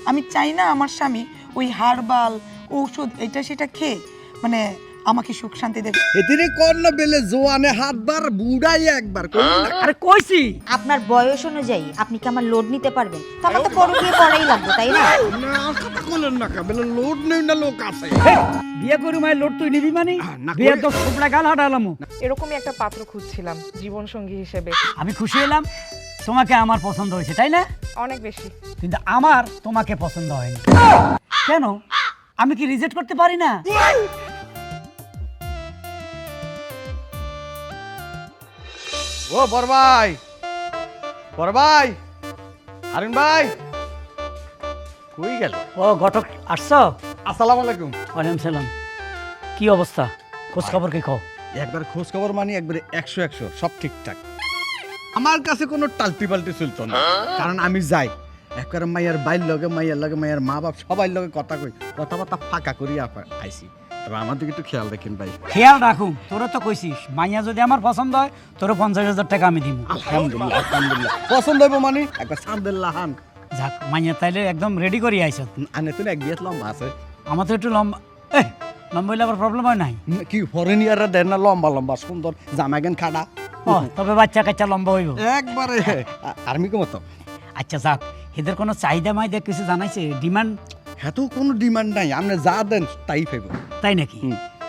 আমি চাই না আমার স্বামী ওই হারবাল ঔষধ এটা সেটা খেয়ে মানে আমাকে সুখ শান্তি দেবে। এতিরে কর না বেলে জোয়ানে হাতবার বুড়াই একবার কইলেন না। আরে কইছি আপনার বয়স অনুযায়ী আপনি কি আমার লোড নিতে পারবেন? তো আমার তো পরকীয়া করাই লাগবে, তাই না? না আর কথা কইলেন না কা বেলে লোড নেই না লোক আছে। বিয়ে করি মায়ের লোড তুই নিবি মানে না, বিয়ে কই- তো খুবলা গাল হাঁটালাম। এরকমই একটা পাত্র খুঁজছিলাম জীবন সঙ্গী হিসেবে। আমি খুশি হলাম তোমাকে আমার পছন্দ হয়েছে, তাই না? অনেক বেশি। কিন্তু আমার তোমাকে পছন্দ হয়নি। কেন? আমি কি রিজেক্ট করতে পারি না? ও বড় ভাই, বড় ভাই, হারুন ভাই, কই গেল? ও ঘটক আসছো? আসসালামু আলাইকুম। ওয়ালাইকুম সালাম। কি অবস্থা? খোঁজ খবর কি কও? একবার খোঁজ খবর মানে একবারে 100 সব ঠিকঠাক। আমার কাছে কোনো টালতি পাল্টি চলতো না, কারণ আমি যাই একবারে মাইয়ার বাইর লগে মাইয়ার মা বাপ সবাই লগে কথা কই, কথাবার্তা ফাঁকা করি আইছি। তবে আমার দিকে একটু খেয়াল রাখেন ভাই। খেয়াল রাখুন, তোরা তো কইছিস মাইয়া যদি আমার পছন্দ হয় তোর 50,000 টাকা আমি দিব। আলহামদুলিল্লাহ আলহামদুলিল্লাহ, পছন্দ হইব মানে একবার সামদুল্লাহ হান যাক, মাইয়া তাইলে একদম রেডি করি আইছ। আনে তো এক বিয়েত লম্বা আছে। আমার তো একটু লম্বা, লম্বা হইলে আবার প্রবলেম হয় নাই? কি ফরেনিয়াররা দেন না লম্বা লম্বা সুন্দর জামাগান খাড়া। ও তবে বাচ্চা কাচ্চা লম্বা হইব একবারে আর্মি কো মতো। আচ্ছা যাক, এদের কোনো চাহিদা মাইদা কিছু জানাইছে? ডিমান্ড? এত কোনো ডিমান্ড নাই, আপনি যা দেন তাই পাইব। তাই নাকি?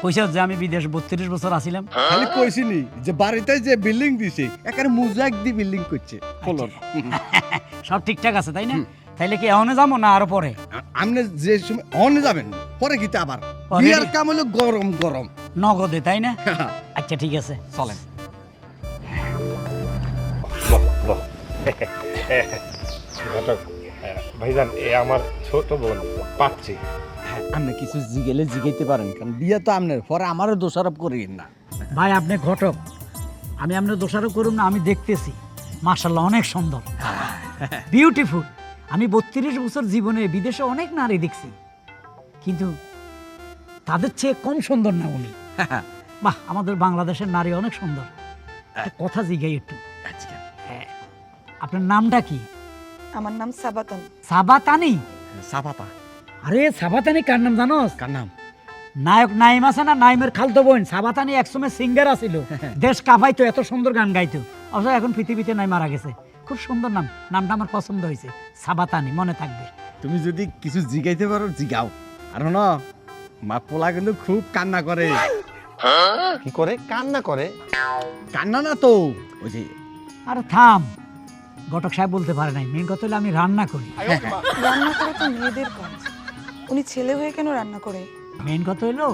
কইছে যে আমি বিদেশ 32 বছর আছিলাম। খালি কইছিনি যে বাড়িতে যে বিল্ডিং দিছে একারে মুজাক দি বিল্ডিং করছে ফলন। সব ঠিকঠাক আছে তাই না? তাইলে কি এখনো যাবো না আরো পরে? আপনি যে সময় অনে যাবেন পরে কিতে আবার Already? বিয়ার কাম হলো গরম গরম। নগদে তাই না? আচ্ছা ঠিক আছে চলেন। ঘটক, ভাইজান এ আমার ছোট বোন পাচ্ছি। আপনি কিছু জিগেলে জিগাইতে পারেন, কারণ বিয়া তো আপনার পরে আমারও দোষারোপ করিয়েন না। ভাই আপনি ঘটক, আমি আপনার দোষারোপ করুন না, আমি দেখতেছি মাশাআল্লাহ অনেক সুন্দর, বিউটিফুল। আমি 32 বছর জীবনে বিদেশে অনেক নারী দেখছি, কিন্তু তাদের চেয়ে কম সুন্দর না উনি। বাহ, আমাদের বাংলাদেশের নারী অনেক সুন্দর। একটা কথা জিগাই একটু, হ্যাঁ, আপনার নামটা কি? আমার নাম সাবাতান। সাবাতানি? সাপাতা আরে সাবাতানি কার নাম জানোস? কার নাম? নায়ক নাইম আছে না, নাইমের খালতো বোন। সাবাতানি একসময় সিঙ্গার আছিল, দেশ কাঁপাইতো, এত সুন্দর গান গাইতো। অবশ্য এখন পৃথিবীতে নাই, মারা গেছে। খুব সুন্দর নাম, নামটা আমার পছন্দ হয়েছে, সাবাতানি, মনে থাকবে। তুমি যদি কিছু জিগাইতে পারো জিগাও। আর না মা পোলা কিন্তু খুব কান্না করে। কি করে? কান্না করে? কান্না না তো ওই যে আরে থাম, ঘটক সাহেব বলতে পারে নাই। মেন কথা হলো আমি রান্না করি। রান্না করে তো মেয়েদের কাজ, উনি ছেলে হয়ে কেন রান্না করে? মেন কথা হলো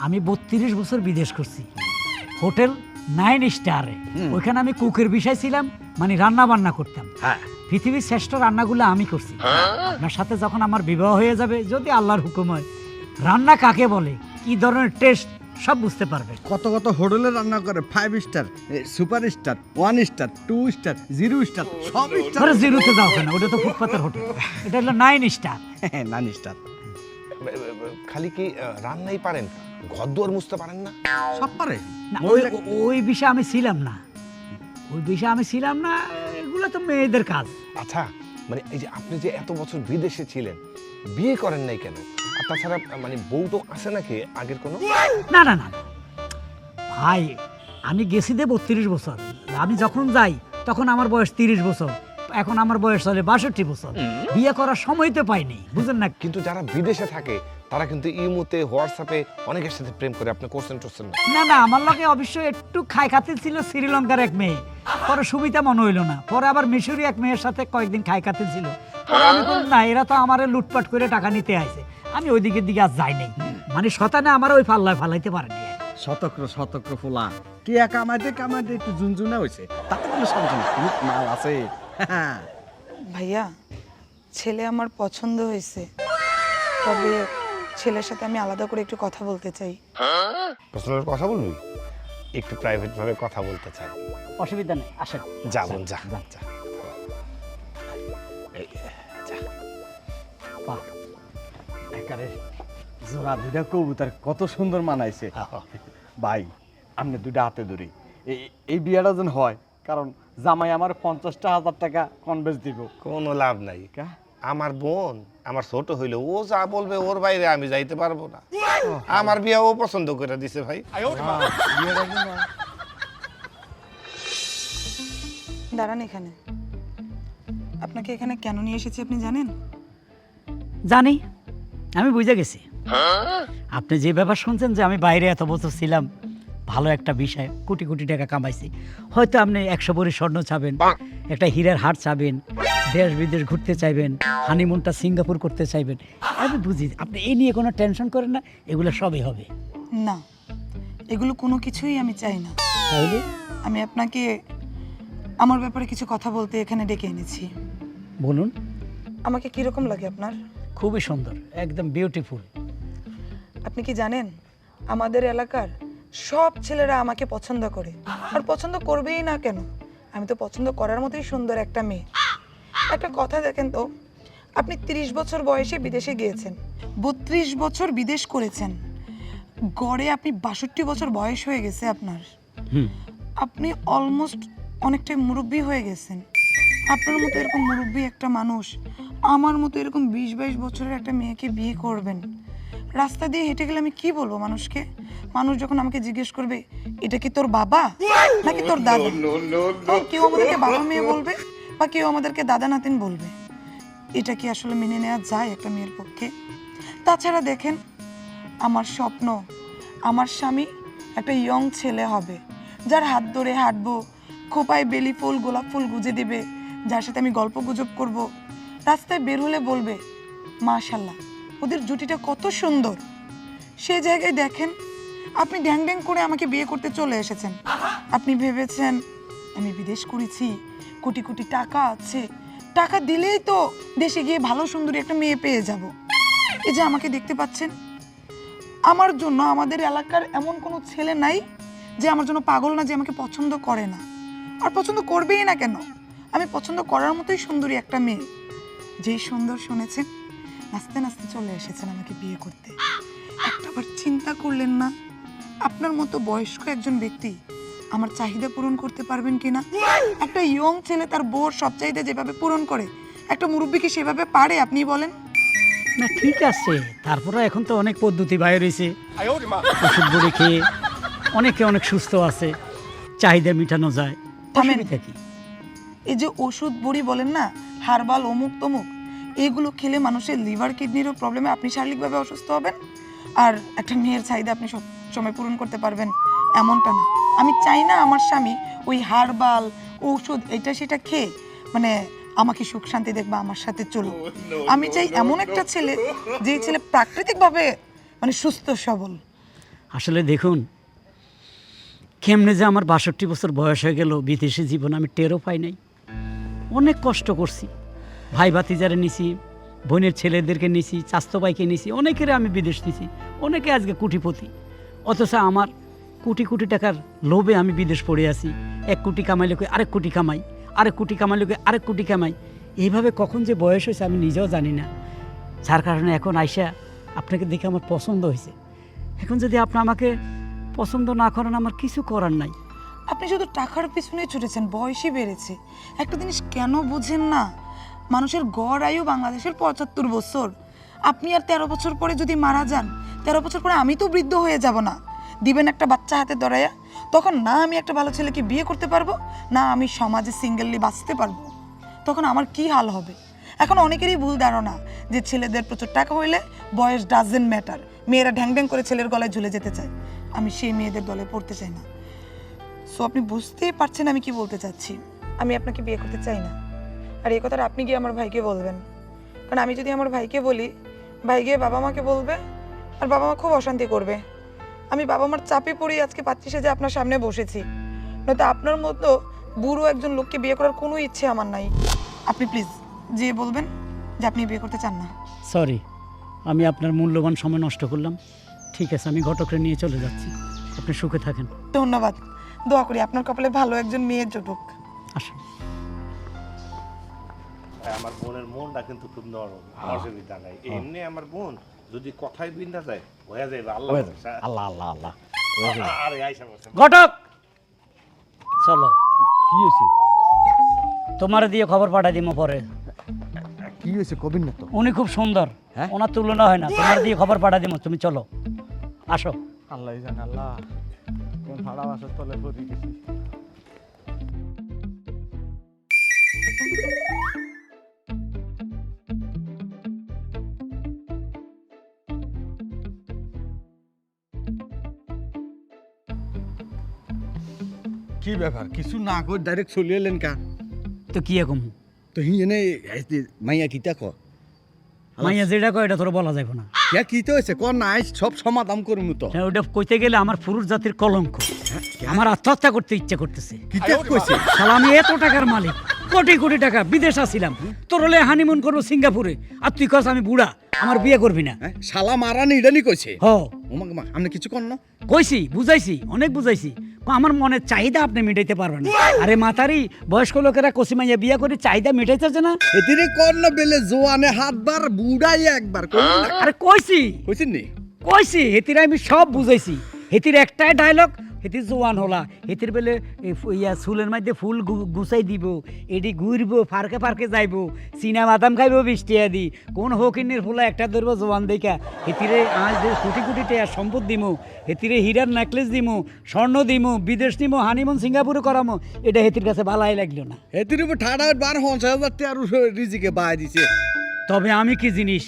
আমি 32 বছর বিদেশ করছি, হোটেল 9 স্টারে। ওইখানে আমি কুকের বিষয় ছিলাম, মানে রান্না বান্না করতাম। পৃথিবীর শ্রেষ্ঠ রান্নাগুলো আমি করছি। আপনার সাথে যখন আমার বিবাহ হয়ে যাবে, যদি আল্লাহর হুকুম হয়, রান্না কাকে বলে, কি ধরনের টেস্ট সব বুঝতে পারবে। কত কত হোটেলে রান্না করে, 5 star, super star, 1 star, 2 star, 0 star, সব স্টার। ধরে জিরোতে যাও কেন, ওটা তো ফুটপাতের হোটেল। এটা হলো 9 স্টার। নান স্টার খালি কি রান্নাই পারেন, ঘর দুয়ার মুছতে পারেন না? সব পারে। না, ওই বিষয়ে আমি ছিলাম না, ওই বিষয়ে আমি ছিলাম না। এগুলো তো মেয়েদের কাজ। আচ্ছা, মানে এই যে আপনি যে এত বছর বিদেশে ছিলেন, বিয়ে করেন নাই কেন? আর তাছাড়া মানে বউ তো আছে নাকি আগের কোনো? না না না ভাই, আমি গেছি দে 32 বছর। আমি যখন যাই তখন আমার বয়স 30 বছর, এখন আমার বয়স হলে 62 বছর। বিয়ে করার সময় তো পাইনি, বুঝেন না? কিন্তু যারা বিদেশে থাকে তারা কিন্তু ইমোতে হোয়াটসঅ্যাপে অনেকের সাথে প্রেম করে। আপনি করছেন টরছেন না? না না, আমার লগে অবশ্যই একটু খাই খাতির ছিল শ্রীলঙ্কার এক মেয়ে, পরে সুবিধা মনে হইলো না। পরে আবার মিশরি এক মেয়ের সাথে কয়েকদিন খাই খাতির ছিল। পরে আমি বললাম না, এরা তো আমারে লুটপাট করে টাকা নিতে আইছে, আমি ওই দিকের দিকে আর যাই নাই। মানে শতানে আমার ওই পাল্লায় ফালাইতে পারেনি। শতক্র ফুলা টিয়া কামাইতে কামাইতে একটু ঝুনঝুনা হয়েছে, তাতে কোনো সমস্যা নেই, খুব মাল আছে। ভাইয়া, ছেলে আমার পছন্দ হয়েছে, তবে ছেলের সাথে আমি আলাদা করে একটু কথা বলতে চাই। পার্সোনাল কথা বলবি? একটু প্রাইভেট ভাবে কথা বলতে চাই। অসুবিধা নেই, আসেন। যা বোন যা যা। এই, যা। বাহ, একারে জোড়া দুইটা কবুতর কত সুন্দর মানাইছে ভাই। আপনি দুইটা হাতে ধরি, এই বিয়াটা যেন হয়, কারণ জামাই আমার 50,000 টাকা কনভেন্স দিব। কোনো লাভ নাই। আমার বোন আমার ছোট হইলে ও যা বলবে ওর বাইরে আমি যাইতে পারবো না। আমার বিয়া ও পছন্দ করে দিছে ভাই। দাঁড়ান এখানে। আপনাকে এখানে কেন নিয়ে এসেছি আপনি জানেন? জানি, আমি বুঝে গেছি। আপনি যে ব্যাপার শুনছেন যে আমি বাইরে এত বছর ছিলাম, ভালো একটা বিষয়, কোটি কোটি টাকা কামাইছি, হয়তো আপনি 100 ভরি স্বর্ণ চাবেন, একটা হীরার হাট চাবেন, দেশ বিদেশ ঘুরতে চাইবেন, হানিমুনটা সিঙ্গাপুর করতে চাইবেন। আমি বুঝি, আপনি এই নিয়ে কোনো টেনশন করেন না, এগুলো সবই হবে। না, এগুলো কোনো কিছুই আমি চাই না। তাহলে আমি আপনাকে আমার ব্যাপারে কিছু কথা বলতে এখানে ডেকে এনেছি। বলুন। আমাকে কিরকম লাগে আপনার? খুবই সুন্দর, একদম বিউটিফুল। আপনি কি জানেন আমাদের এলাকার সব ছেলেরা আমাকে পছন্দ করে, আর পছন্দ করবেই না কেন? আমি তো পছন্দ করার মতোই সুন্দর একটা মেয়ে। একটা কথা দেখেন তো, আপনি 30 বছর বয়সে বিদেশে গিয়েছেন, 32 বছর বিদেশ করেছেন, গড়ে আপনি 62 বছর বয়স হয়ে গেছে আপনার। আপনি অলমোস্ট অনেকটাই মুরব্বী হয়ে গেছেন। আপনার মতো এরকম মুরব্বী একটা মানুষ আমার মতো এরকম 20-22 বছরের একটা মেয়েকে বিয়ে করবেন? রাস্তা দিয়ে হেঁটে গেলে আমি কি বলবো মানুষকে? মানুষ যখন আমাকে জিজ্ঞেস করবে এটা কি তোর বাবা নাকি তোর দাদা, তখন কেউ আমাদেরকে বাবা মেয়ে বলবে বা কেউ আমাদেরকে দাদা নাতিন বলবে। এটা কি আসলে মেনে নেওয়া যায় একটা মেয়ের পক্ষে? তাছাড়া দেখেন, আমার স্বপ্ন আমার স্বামী একটা ইয়ং ছেলে হবে, যার হাত ধরে হাঁটবো, খোপায় বেলি ফুল গোলাপ ফুল গুজে দিবে, যার সাথে আমি গল্প গুজব করব, রাস্তায় বের হলে বলবে মাশাআল্লাহ ওদের জুটিটা কত সুন্দর। সেই জায়গায় দেখেন আপনি ড্যাং ড্যাং করে আমাকে বিয়ে করতে চলে এসেছেন। আপনি ভেবেছেন আমি বিদেশ করেছি, কোটি কোটি টাকা আছে, টাকা দিলেই তো দেশে গিয়ে ভালো সুন্দরী একটা মেয়ে পেয়ে যাব। এই যে আমাকে দেখতে পাচ্ছেন, আমার জন্য আমাদের এলাকার এমন কোনো ছেলে নাই যে আমার জন্য পাগল না, যে আমাকে পছন্দ করে না। আর পছন্দ করবেই না কেন? আমি পছন্দ করার মতোই সুন্দরী একটা মেয়ে। যেই সুন্দর শুনেছেন নাচতে নাচতে চলে এসেছেন আমাকে বিয়ে করতে। একটাবার চিন্তা করলেন না আপনার মতো বয়স্ক একজন ব্যক্তি আমার চাহিদা পূরণ করতে পারবেন কিনা? একটা ইয়ং ছেলে তার বউর সব চাহিদা যেভাবে পূরণ করে, একটা মুরব্বী কি সেভাবে পারে? আপনি বলেন। না ঠিক আছে, তারপরে এখন তো অনেক পদ্ধতি বাইরে রয়েছে, ওষুধ বড়ি খেয়ে অনেকে অনেক সুস্থ আছে, চাহিদা মেটানো যায়। থামেন। অসুবিধা কি? এই যে ওষুধ বড়ি বলেন না, হার্বাল অমুক তমুক, এগুলো খেলে মানুষের লিভার কিডনিরও প্রবলেমে আপনি শারীরিকভাবে অসুস্থ হবেন, আর একটা মেয়ের চাহিদা আপনি সব সময় পূরণ করতে পারবেন এমনটা না। আমি চাই না আমার স্বামী ওই হার্বাল ঔষধ এটা সেটা খেয়ে মানে আমাকে সুখ শান্তি দেখবা, আমার সাথে চলুক। আমি চাই এমন একটা ছেলে, যে ছেলে প্রাকৃতিকভাবে মানে সুস্থ সবল। আসলে দেখুন, কেমনে যে আমার 62 বছর বয়স হয়ে গেল, বিদেশি জীবন আমি টেরও পাই নাই। অনেক কষ্ট করছি, ভাই ভাতিজারে নিছি, বোনের ছেলেদেরকে নিছি, চাস্তো ভাইকে নিছি, অনেকের আমি বিদেশ নিছি, অনেকে আজকে কোটিপতি। অথচ আমার কোটি কোটি টাকার লোভে আমি বিদেশ পড়ে আছি। 1 কোটি কামাইলে আরেক কোটি কামাই, আরেক কোটি কামাইলে আরেক কোটি কামাই। এইভাবে কখন যে বয়স হয়েছে আমি নিজেও জানি না। যার কারণে এখন আইসা আপনাকে দেখে আমার পছন্দ হয়েছে। এখন যদি আপনি আমাকে পছন্দ না করেন, আমার কিছু করার নাই। আপনি শুধু টাকার পিছনে ছুটেছেন, বয়সই বেড়েছে। একটা জিনিস কেন বুঝেন না, মানুষের গড় আয়ু বাংলাদেশের 75 বছর। আপনি আর 13 বছর পরে যদি মারা যান, 13 বছর পরে আমি তো বৃদ্ধ হয়ে যাব না? দিবেন একটা বাচ্চা হাতে ধরাইয়া, তখন না আমি একটা ভালো ছেলেকে বিয়ে করতে পারবো, না আমি সমাজে সিঙ্গেললি বাঁচতে পারবো। তখন আমার কি হাল হবে? এখন অনেকেরই ভুল ধারণা যে ছেলেদের প্রচুর টাকা হইলে বয়স ডাজেন্ট ম্যাটার, মেয়েরা ঢ্যাং ঢ্যাং করে ছেলের গলায় ঝুলে যেতে চায়। আমি সেই মেয়েদের দলে পড়তে চাই না। সো আপনি বুঝতেই পারছেন আমি কি বলতে চাচ্ছি। আমি আপনাকে বিয়ে করতে চাই না। আর এই কথাটা আপনি গিয়ে আমার ভাইকে বলবেন, কারণ আমি যদি আমার ভাইকে বলি, ভাই গিয়ে বাবা মাকে বলবে, আর বাবা মা খুব অশান্তি করবে। আমি বাবা মার চাপে পড়ে আজকে পাচ্ছি যে আপনার সামনে বসেছি, নয়তো আপনার মতো বুড়ো একজন লোককে বিয়ে করার কোনো ইচ্ছে আমার নাই। আপনি প্লিজ যে বলবেন যে আপনি বিয়ে করতে চান না। সরি, আমি আপনার মূল্যবান সময় নষ্ট করলাম। ঠিক আছে, আমি ঘটকরে নিয়ে চলে যাচ্ছি। আপনি সুখে থাকেন। ধন্যবাদ। দোয়া করি আপনার কপালে ভালো একজন মেয়ে জুটুক। আসুন। আমার বোনের মনটা কিন্তু খুব নরম, অসুবিধা নাই। এমনি আমার বোন যদি কথায় বিন্দা যায় হয়ে যাবে। আল্লাহ আল্লাহ আল্লাহ আল্লাহ। আরে আইসা বসে। ঘটক চলো, কি হয়েছে? তোমার দিয়ে খবর পাঠাই দিব পরে। কি হয়েছে কবির না তো? উনি খুব সুন্দর, হ্যাঁ? ওনার তুলনা হয় না। তোমার দিয়ে খবর পাঠা দিব, তুমি চলো আসো। আল্লাহ জানে, আল্লাহ কোন ভাড়া বাসার তলে পড়ে গেছি। কি ব্যাপার, কিছু না করে ডাইরেক্ট চলে এলেন কা? তো কি এখন তো হিনে মাইয়া কিতা ক? মাইয়া যেটা কয় এটা তোর বলা যাবে না। কে কিতে হয়েছে ক? নাই সব সমাধান করমু তো। হ্যাঁ, ওটা কইতে গেলে আমার পুরুষ জাতির কলঙ্ক। আমার আত্মহত্যা করতে ইচ্ছে করতেছে। কিতে কইছে? শালা আমি এত টাকার মালিক, কোটি কোটি টাকা, বিদেশ আসিলাম, তোর হলে হানিমুন করবো সিঙ্গাপুরে, আর তুই কস আমি বুড়া, আমার বিয়ে করবি না। হ্যাঁ, শালা মারানি ইডানি কইছে। হ, ওমাকে মা আপনি কিছু কর না? কইছি, বুঝাইছি, অনেক বুঝাইছি। আমার মনের চাহিদা আপনি মিটাইতে পারবেন না। আরে মাতারি, বয়স্ক লোকেরা কসিমাইয়া বিয়ে করে চাহিদা মিটাইতেছে না। এতিরে কর না বেলে জোয়ানে হাতবার বুড়াই একবার কইলেন না? আরে কইছি কইছেন নি? কইছি, হেতির আমি সব বুঝাইছি। হেতির একটাই ডায়লগ, হেতির জোয়ান হলা, হেতির বেলে ইয়া চুলের মধ্যে ফুল গুছাই দিব, এটি ঘুরব, ফারকে ফারকে যাইব, চিনা বাদাম খাইব বৃষ্টি আদি, কোন হকিনের ফুলা একটা ধরবো জোয়ান দেখা, হেতিরে আজ যে কোটি কোটি টাকা সম্পদ দিমু, হেতিরে হীরার নেকলেস দিমু, স্বর্ণ দিমু, বিদেশ নিমু, হানিমুন সিঙ্গাপুরে করামো, এটা হেতির কাছে ভালাই লাগলো না। এতির উপর ঠাডা 12,000 টাকা আর রিজিকে বাই দিছে। তবে আমি কি জিনিস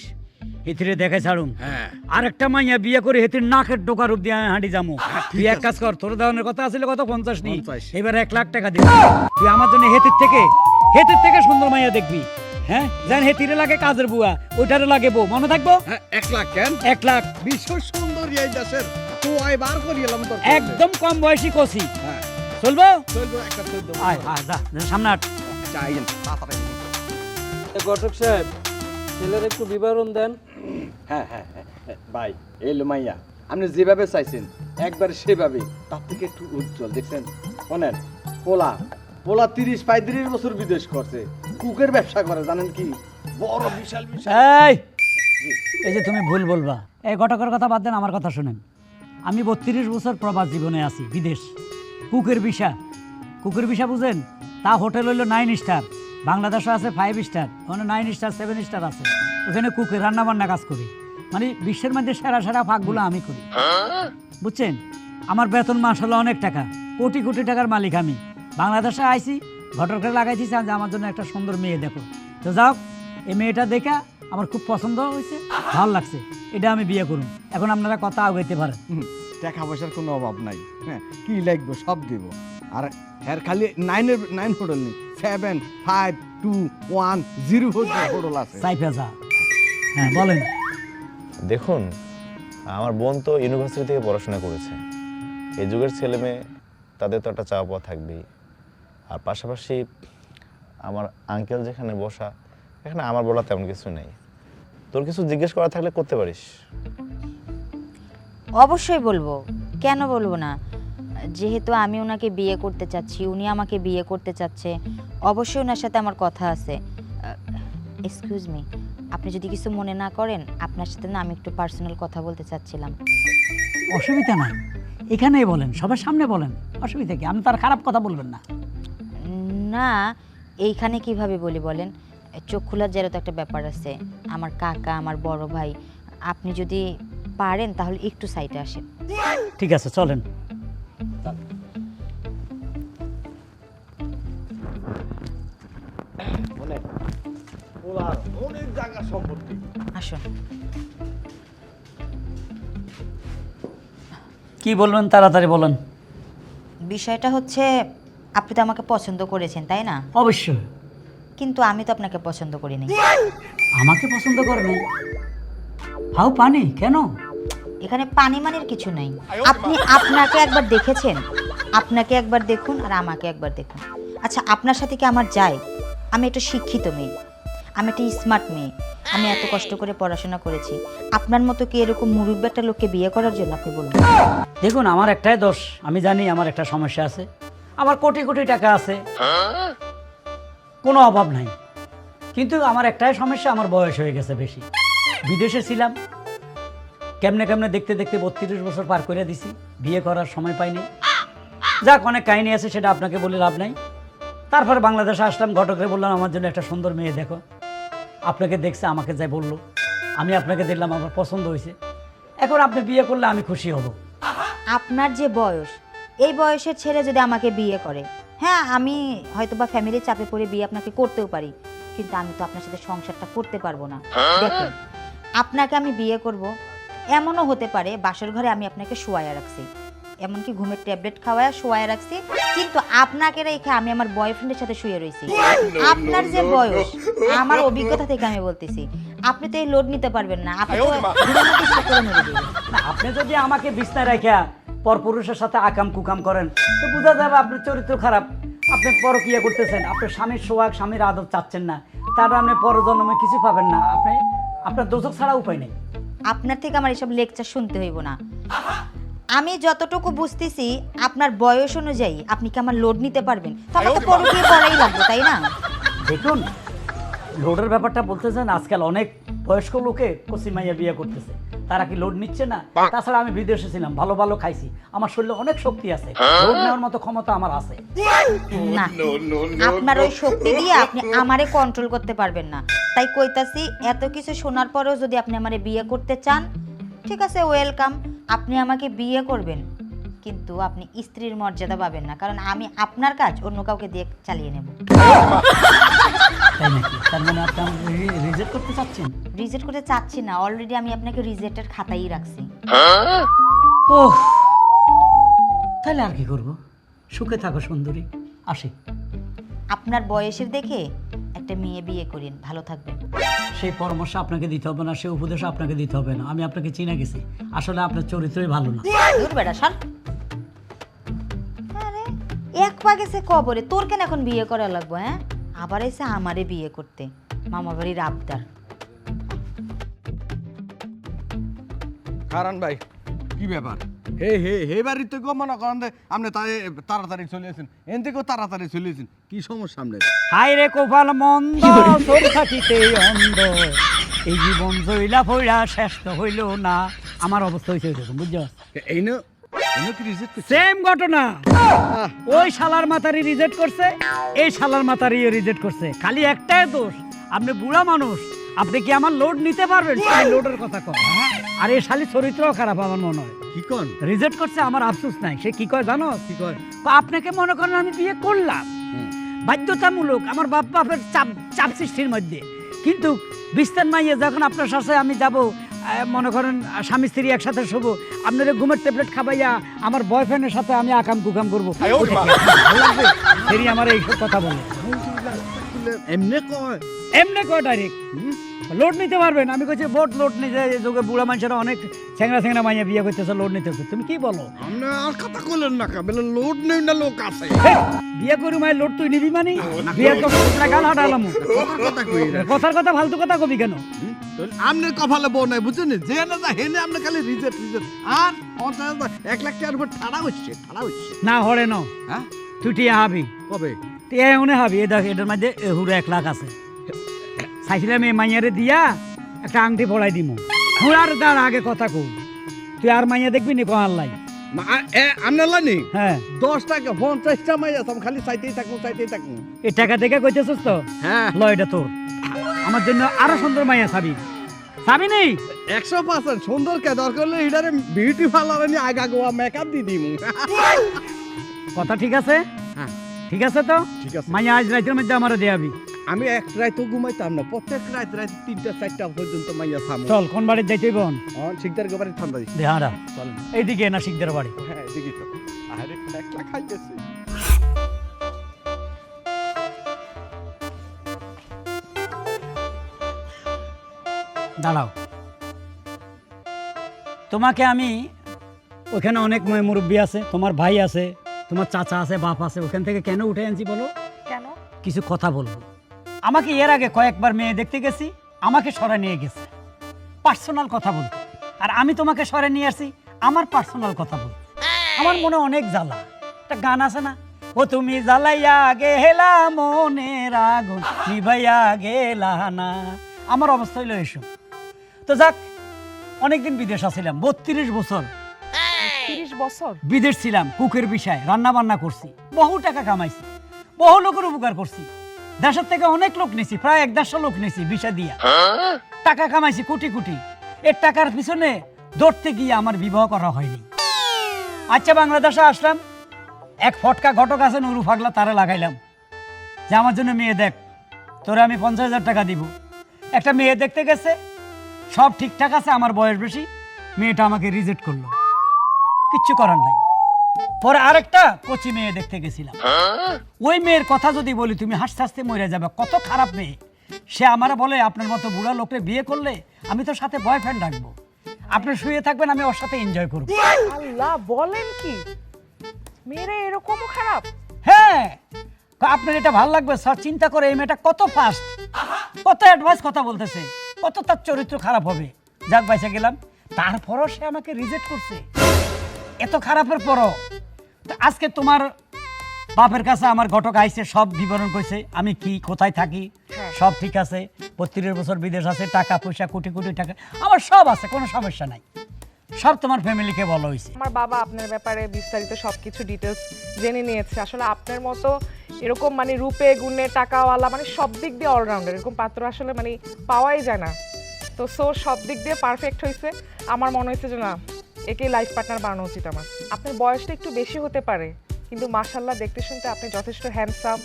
হেতিরে দেখে ছাড়ুম। হ্যাঁ। আর একটা মাইয়া বিয়ে করে হেতির নাকের ডোকার রূপ দিয়ে হাঁটি যাবো। তুই এক কাজ কর, তোর দাওয়ানের কথা আছিল কত? 50 নি, 50 এবার 1 লাখ টাকা দিবি। তুই আমার জন্য হেতির থেকে সুন্দর মাইয়া দেখবি। হ্যাঁ, জান হেতিরে লাগে কাজের বুয়া, ওইটারে লাগে বউ, মনে থাকবো? হ্যাঁ, 1 লাখ কেন? 1 লাখ বিশ্ব সুন্দরী এই দেশের তো আই বার করি এলাম তো। একদম কম বয়সী কষি, হ্যাঁ, চলবো? চলবে একটা চলবে। আয় আয়, যা যা, সামনে আট। চাইন তাড়াতাড়ি। ঘটক সাহেব, ছেলের একটু বিবরণ দেন। হ্যাঁ হ্যাঁ হ্যাঁ, ভাই এলো মাইয়া, আপনি যেভাবে চাইছেন একবার সেভাবে, তার থেকে একটু উজ্জ্বল। দেখছেন শোনেন, পোলা পোলা 30-35 বছর বিদেশ করছে, কুকের ব্যবসা করে, জানেন কি? বড় বিশাল বিশাল। এই যে তুমি ভুল বলবা, এই ঘটকের কথা বাদ দেন, আমার কথা শুনেন। আমি 32 বছর প্রবাস জীবনে আছি, বিদেশ। কুকের ভিসা বুঝেন? তা হোটেল হইলো 9 স্টার, বাংলাদেশে আছে 5 স্টার, ওখানে 9 স্টার 7 স্টার আছে। ওখানে কুকের রান্না বান্না কাজ করি, মানে বিশ্বের মধ্যে সেরা ফাঁকগুলো আমি করি, বুঝছেন? আমার বেতন মাসাল্লাহ অনেক টাকা, কোটি কোটি টাকার মালিক আমি। বাংলাদেশে আইছি, ঘটকটা লাগাইছি যে আমার জন্য একটা সুন্দর মেয়ে দেখো। তো যাও, এই মেয়েটা দেখা আমার খুব পছন্দ হয়েছে, ভালো লাগছে, এটা আমি বিয়ে করুন। এখন আপনারা কথা আগাইতে পারেন। টাকা পয়সার কোনো অভাব নাই, হ্যাঁ, কি লাগবে সব দেব। আর এর খালি 9 হোটেল নেই, 7, 5, 2, 1, 0 হোটেল আছে। সাইফা যা, হ্যাঁ বলেন। দেখুন, আমার বোন তো ইউনিভার্সিটি থেকে পড়াশোনা করেছে। এই যুগের ছেলে মেয়ে, তাদের তো একটা চাওয়া পাওয়া থাকবেই। আর পাশাপাশি আমার আঙ্কেল যেখানে বসা, এখানে আমার বলা তেমন কিছু নেই। তোর কিছু জিজ্ঞেস করা থাকলে করতে পারিস। অবশ্যই বলবো, কেন বলবো না? যেহেতু আমি ওনাকে বিয়ে করতে চাচ্ছি, উনি আমাকে বিয়ে করতে চাচ্ছে, অবশ্যই ওনার সাথে আমার কথা আছে। এক্সকিউজ মি, আপনি যদি কিছু মনে না করেন, আপনার সাথে না আমি একটু পার্সোনাল কথা বলতে চাচ্ছিলাম। অসুবিধা নাই, এখানেই বলেন, সবার সামনে বলেন, অসুবিধা কি? আপনি তার খারাপ কথা বলবেন না। না, এইখানে কিভাবে বলি বলেন? চোখ খোলার জেরও তো একটা ব্যাপার আছে। আমার কাকা, আমার বড় ভাই, আপনি যদি পারেন তাহলে একটু সাইডে আসেন। ঠিক আছে, চলেন। অনেক জায়গা সম্পত্তি। আসুন। কি বলবেন তাড়াতাড়ি বলেন। বিষয়টা হচ্ছে, আপনি তো আমাকে পছন্দ করেছেন, তাই না? অবশ্যই। কিন্তু আমি তো আপনাকে পছন্দ করিনি। আমাকে পছন্দ করেন? হাউ পানি কেন? এখানে পানি মানের কিছু নাই। আপনি আপনাকে একবার দেখেছেন, আপনাকে একবার দেখুন আর আমাকে একবার দেখুন। আচ্ছা, আপনার সাথে কি আমার যায়? আমি একটা শিক্ষিত মেয়ে, আমি একটা স্মার্ট মেয়ে, আমি এত কষ্ট করে পড়াশোনা করেছি। আপনার মতো কি এরকম মুরুব্বি একটা লোককে বিয়ে করার জন্য? আপনি বলুন। দেখুন, আমার একটাই দোষ, আমি জানি আমার একটা সমস্যা আছে। আমার কোটি কোটি টাকা আছে, কোনো অভাব নাই, কিন্তু আমার একটাই সমস্যা, আমার বয়স হয়ে গেছে বেশি। বিদেশে ছিলাম, কেমনে কেমনে দেখতে দেখতে 32 বছর পার করে দিছি, বিয়ে করার সময় পাইনি। যাক, অনেক কাহিনী আছে, সেটা আপনাকে বলে লাভ নাই। তারপর বাংলাদেশে আসলাম, ঘটকরে বললাম আমার জন্য একটা সুন্দর মেয়ে দেখো। আপনাকে দেখছে, আমাকে যাই বললো, আমি আপনাকে দেখলাম, আমার পছন্দ হয়েছে। এখন আপনি বিয়ে করলে আমি খুশি হব। আপনার যে বয়স, এই বয়সের ছেলে যদি আমাকে বিয়ে করে, হ্যাঁ আমি হয়তোবা ফ্যামিলির চাপে পড়ে বিয়ে আপনাকে করতেও পারি, কিন্তু আমি তো আপনার সাথে সংসারটা করতে পারবো না। দেখুন, আপনাকে আমি বিয়ে করব, এমনও হতে পারে বাসর ঘরে আমি আপনাকে শোয়ায়া রাখছি, এমনকি ঘুমের ট্যাবলেট খাওয়ায়া শোয়ায়া রাখছি, কিন্তু আপনাকে রেখে আমি আমার বয়ফ্রেন্ডের সাথে শুয়ে রয়েছি। আপনার যে বয়স, আমার অভিজ্ঞতা থেকে আমি বলতেছি, আপনি তো এই লোড নিতে পারবেন না, আপনি তো ঘুমের মধ্যে স্ট্রোক করে মেরে দেবেন। না, আপনি যদি আমাকে বিছনায় রাখা পরপুরুষের সাথে আকাম কুকাম করেন তো বোঝা যাবে আপনার চরিত্র খারাপ। আপনি পরকিয়া করতেছেন, আপনার স্বামীর সোহাগ, স্বামীর আদর চাচ্ছেন না, তার আপনি পরজন্মে কিছু পাবেন না। আপনার দোষক ছাড়া উপায় নেই। আপনার থেকে আমার এসব লেকচার শুনতে হইব না। আমি যতটুকু বুঝতেছি, আপনার বয়স অনুযায়ী আপনি কি আমার লোড নিতে পারবেন? তো আমাকে পরকীয়া করাই লাগবে, তাই না? দেখুন, লোডের ব্যাপারটা বলতেছেন, আজকাল অনেক বয়স্ক লোকে কসিমাইয়া বিয়ে করতেছে, তারা কি লোড নিচ্ছে না? তাছাড়া আমি বিদেশে ছিলাম, ভালো ভালো খাইছি, আমার শরীরে অনেক শক্তি আছে, লোড নেওয়ার মতো ক্ষমতা আমার আছে। না, আপনার ওই শক্তি দিয়ে আপনি আমারে কন্ট্রোল করতে পারবেন না। তাই কইতাছি, এত কিছু শোনার পরেও যদি আপনি আমারে বিয়ে করতে চান, ঠিক আছে, ওয়েলকাম, আপনি আমাকে বিয়ে করবেন, কিন্তু আপনি স্ত্রীর মর্যাদা পাবেন না, কারণ আমি আপনার কাজ অন্য কাউকে দিয়ে চালিয়ে নেব। তাই নাকি? তার মানে আপনি রিজেক্ট করতে চাচ্ছেন? রিজেক্ট করতে চাচ্ছি না, অলরেডি আমি আপনাকে রিজেক্টের খাতাই রাখছি। ও, তাহলে আর কি করব? সুখে থাকো সুন্দরী, আসি। আপনার বয়সের দেখে একটা মেয়ে বিয়ে করেন, ভালো থাকবেন। সেই পরামর্শ আপনাকে দিতে হবে না, সেই উপদেশ আপনাকে দিতে হবে না, আমি আপনাকে চিনে গেছি। আসলে আপনার চরিত্রই ভালো না। দূর বেটা সর। আরে এক পা গেছে কবরে, তোর কেন এখন বিয়ে করা লাগবে? হ্যাঁ, আবার এসে আমারে বিয়ে করতে, মামা বাড়ির আবদার। কারণ ভাই কি ব্যাপার? হে বাড়িতে গো মনে করেন আপনি তাড়াতাড়ি চলে আসেন, এন থেকেও তাড়াতাড়ি চলে আসেন, কি সমস্যা আপনার? হাই রে কপাল মন্দ, তোর থাকিতে অন্ধ, এই জীবন জইলা ফইলা শেষ তো হইল না। আমার অবস্থা হয়েছে এরকম, বুঝছো? এই না কি রিজেক্ট করছে? সেম ঘটনা, ওই শালার মাতারি রিজেক্ট করছে, এই শালার মাতারি রিজেক্ট করছে। খালি একটাই দোষ, আপনি বুড়া মানুষ, আপনি কি আমার লোড নিতে পারবেন? লোডের কথা কয়। আর এই শালি চরিত্রও খারাপ আমার মনে হয়। কি কোন? রিজেক্ট করছে, আমার আফসোস নাই। সে কি কয় জানো? কি কয়? আপনাকে মনে করেন আমি বিয়ে করলাম বাধ্যতামূলক, আমার বাপের চাপ সৃষ্টির মধ্যে, কিন্তু বিস্তার মাইয়ে যখন আপনার সাথে আমি যাব, মনে করেন স্বামী স্ত্রী একসাথে শোবো, আপনাদের ঘুমের ট্যাবলেট খাবাইয়া আমার বয়ফ্রেন্ডের সাথে আমি আকাম কুকাম করবো, আমার এইসব কথা বলে। এমনি কয় ডাইরেক্ট লোড নিতে পারবেন? আমি কইছি বোট লোড নিতে, যোগে বুড়া মানুষেরা অনেক ছেংরা মাইয়া বিয়ে করতেছে, লোড নিতে হচ্ছে। তুমি কি বলো? আপনি আর কথা বলেন না, বলে লোড নেই না লোক আছে। বিয়ে করি মায়ের লোড তুই নিবি মানে? বিয়ে করতে গাল হাঁটালাম, কথার কথা ফালতু কথা কবি কেন? আপনার কপালে বউ নাই, বুঝছেন? যে না যা হেনে আপনি খালি রিজেক্ট আর 1 লাখ টাকার উপর ঠাড়া হচ্ছে। না হরে ন, হ্যাঁ তুই টিয়া হাবি কবে? টিয়া এনে হাবি। এ দেখ, এটার মধ্যে হুড়ে 1 লাখ আছে। চাইছিলাম এই মাইয়ারে দিয়া একটা আংটি পড়াই দিমু। হুড়ার দাঁড় আগে কথা কই, তুই আর মাইয়া দেখবি নি কোন আল্লাহ? আপনার লানি হ্যাঁ 10 টাকা 50টা মাইয়া খালি চাইতেই থাকুন। এই টাকা দেখে কইতেছিস তো? হ্যাঁ ল, এটা তোর, আমার জন্য আরো সুন্দর মাইয়া চাবি নেই? 100% সুন্দর কে দরকার হলে এটারে বিউটি পার্লারে নিয়ে আগা গোয়া মেকআপ দিয়ে দিমু। কথা ঠিক আছে? হ্যাঁ ঠিক আছে তো? ঠিক আছে। মাইয়া আজ রাতের মধ্যে আমারে দেয়াবি। আমি এক রাইতো ঘুমাইতাম না, প্রত্যেক রাত 3টা 4টা পর্যন্ত মাইয়া থামো। চল, কোন বাড়ির যাইতে বোন? শিকদার গোবারে ঠান্ডা দিই। দেহারা চল এইদিকে না, শিখদের বাড়ি। হ্যাঁ দেখি তো। আরে 1 লাখ খাইতেছে। দাঁড়াও, তোমাকে আমি, ওখানে অনেক মুরব্বী আছে, তোমার ভাই আছে, তোমার চাচা আছে, বাপ আছে, ওখান থেকে কেন উঠে আনছি বলো? কেন? কিছু কথা বলবো। আমাকে এর আগে কয়েকবার মেয়ে দেখতে গেছি, আমাকে সরে নিয়ে গেছে পার্সোনাল কথা বলতে, আর আমি তোমাকে সরে নিয়ে আসছি আমার পার্সোনাল কথা বলতে। আমার মনে অনেক জ্বালা। একটা গান আছে না, ও তুমি জ্বালাইয়া গেলা মনের আগুন নিভাইয়া গেলা না। আমার অবস্থা হইলো এসব। তো যাক, অনেকদিন বিদেশ ছিলাম, 32 বছর 30 বছর বিদেশ ছিলাম, কুকের বিষয় রান্না বান্না করছি, বহু টাকা কামাইছি, বহু লোকের উপকার করছি। দেশের থেকে অনেক লোক নিছি, প্রায় 150 লোক নিছি ভিসা দিয়া, টাকা কামাইছি কোটি কোটি। এর টাকার পিছনে দৌড়তে গিয়ে আমার বিবাহ করা হয়নি। আচ্ছা, বাংলাদেশে আসলাম, এক ফটকা ঘটক আছে নুরু ফাগলা, তারা লাগাইলাম যে আমার জন্য মেয়ে দেখ, তোরে আমি 50,000 টাকা দিব। একটা মেয়ে দেখতে গেছে, সব ঠিকঠাক আছে, আমার বয়স বেশি, মেয়েটা আমাকে রিজেক্ট করলো, কিচ্ছু করার নাই। পরে আরেকটা কচি মেয়ে দেখতে গেছিলাম, ওই মেয়ের কথা যদি বলি তুমি হাসতে হাসতে মরে যাবে, কত খারাপ মেয়ে। সে আমার বলে আপনার মতো বুড়া লোককে বিয়ে করলে আমি তোর সাথে বয়ফ্রেন্ড রাখবো, আপনি শুয়ে থাকবেন, আমি ওর সাথে এনজয় করবো। আল্লাহ, বলেন কি? মেয়েরা এরকমও খারাপ? হ্যাঁ, আপনার এটা ভালো লাগবে স্যার, চিন্তা করে এই মেয়েটা কত ফাস্ট, কত অ্যাডভান্স কথা বলতেছে, কত তার চরিত্র খারাপ হবে। যাক বাইসে গেলাম, তারপরও সে আমাকে রিজেক্ট করছে। এত খারাপের পরও আজকে তোমার বাপের কাছে আমার ঘটক আইছে, সব বিবরণ কইছে, আমি কি কোথায় থাকি সব ঠিক আছে, 32 বছর বিদেশ আছে, টাকা পয়সা কোটি কোটি টাকা আমার সব আছে, কোনো সমস্যা নাই, সব তোমার ফ্যামিলিকে বলা হয়েছে। আমার বাবা আপনার ব্যাপারে বিস্তারিত সবকিছু ডিটেলস জেনে নিয়েছে। আসলে আপনার মতো এরকম মানে রূপে গুণে টাকাওয়ালা, মানে সব দিক দিয়ে অলরাউন্ডার এরকম পাত্র আসলে মানে পাওয়াই যায় না। তো সব দিক দিয়ে পারফেক্ট হয়েছে। আমার মনে হয়েছে যে না, একেই লাইফ পার্টনার বানানো উচিত আমার। আপনার বয়সটা একটু বেশি হতে পারে, কিন্তু মাশাল্লাহ দেখতে শুনতে আপনি যথেষ্ট হ্যান্ডসাম,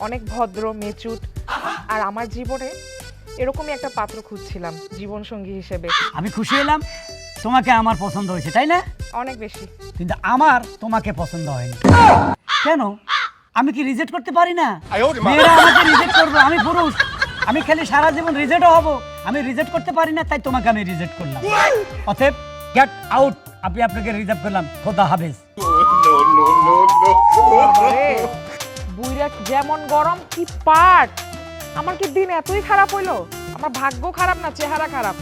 অনেক ভদ্র, মেচুট। আর আমার জীবনে এরকমই একটা পাত্র খুঁজছিলাম জীবনসঙ্গী হিসেবে। আমি খুশি হলাম, তোমাকে আমার পছন্দ হয়েছে, তাই না? অনেক বেশি। কিন্তু আমার তোমাকে পছন্দ হয়নি। কেন? আমি কি রিজেক্ট করতে পারি না? মেয়েরা আমাকে রিজেক্ট করবে, আমি পুরুষ, আমি খালি সারা জীবন রিজেক্টও হব, আমি রিজেক্ট করতে পারি না, তাই তোমাকে আমি রিজেক্ট করলাম। অতএব গেট আউট, আমি আপনাকে রিজেক্ট করলাম, খোদা হাফেজ। আরে, বুইরা যেমন গরম কি পাট, আমার কি দিন এতই খারাপ হইলো? আমার ভাগ্য খারাপ না চেহারা খারাপ?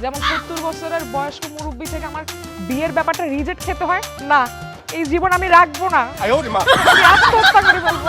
যেমন 70 বছরের বয়স্ক মুরব্বী থেকে আমার বিয়ের ব্যাপারটা রিজেক্ট খেতে হয় না, এই জীবন আমি রাখবো না, আমি আত্মহত্যা করে ফেলবো।